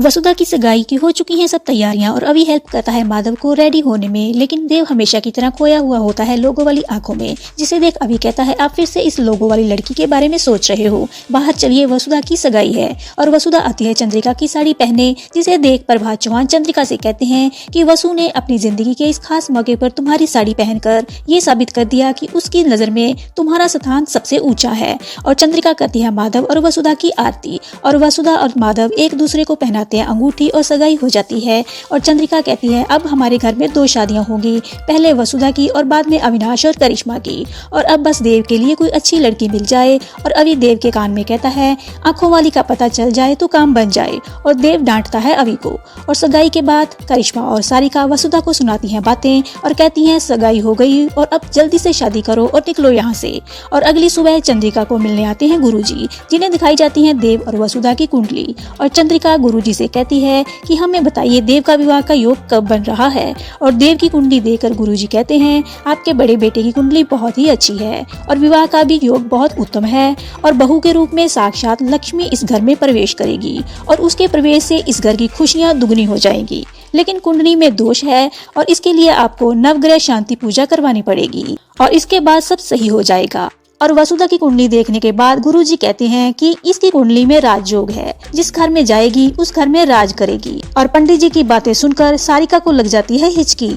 वसुधा की सगाई की हो चुकी हैं सब तैयारियां और अभी हेल्प करता है माधव को रेडी होने में, लेकिन देव हमेशा की तरह खोया हुआ होता है लोगों वाली आंखों में, जिसे देख अभी कहता है आप फिर से इस लोगों वाली लड़की के बारे में सोच रहे हो, बाहर चलिए वसुधा की सगाई है। और वसुधा आती है चंद्रिका की साड़ी पहने, जिसे देख प्रभात चौहान चंद्रिका से कहते हैं कि वसु ने अपनी जिंदगी के इस खास मौके पर तुम्हारी साड़ी पहनकर ये साबित कर दिया कि उसकी नजर में तुम्हारा स्थान सबसे ऊंचा है। और चंद्रिका करती है माधव और वसुधा की आरती, और वसुधा और माधव एक दूसरे को पहनाते हैं अंगूठी और सगाई हो जाती है। और चंद्रिका कहती है अब हमारे घर में 2 शादियां होंगी, पहले वसुधा की और बाद में अविनाश और करिश्मा की, और अब बस देव के लिए कोई अच्छी लड़की मिल जाए। और अवि देव के कान में कहता है आंखों वाली का पता चल जाए तो काम बन जाए, और देव डांटता है अवि को। और सगाई के बाद करिश्मा और सारिका वसुधा को सुनाती हैं बातें और कहती हैं सगाई हो गई और अब जल्दी से शादी करो और निकलो यहाँ से। और अगली सुबह चंद्रिका को मिलने आते हैं गुरुजी, जिन्हें दिखाई जाती हैं देव और वसुधा की कुंडली। और चंद्रिका गुरुजी से कहती है कि हमें बताइए देव का विवाह का योग कब बन रहा है। और देव की कुंडली देखकर गुरुजी कहते हैं आपके बड़े बेटे की कुंडली बहुत ही अच्छी है और विवाह का भी योग बहुत उत्तम है, और बहू के रूप में साक्षात लक्ष्मी इस घर में प्रवेश करेगी और उसके प्रवेश से इस घर की खुशियां दुगनी हो जाएंगी। लेकिन कुंडली में दोष है और इसके लिए आपको नवग्रह शांति पूजा करवानी पड़ेगी और इसके बाद सब सही हो जाएगा। और वसुधा की कुंडली देखने के बाद गुरुजी कहते हैं कि इसकी कुंडली में राजयोग है, जिस घर में जाएगी उस घर में राज करेगी। और पंडित जी की बातें सुनकर सारिका को लग जाती है हिचकी।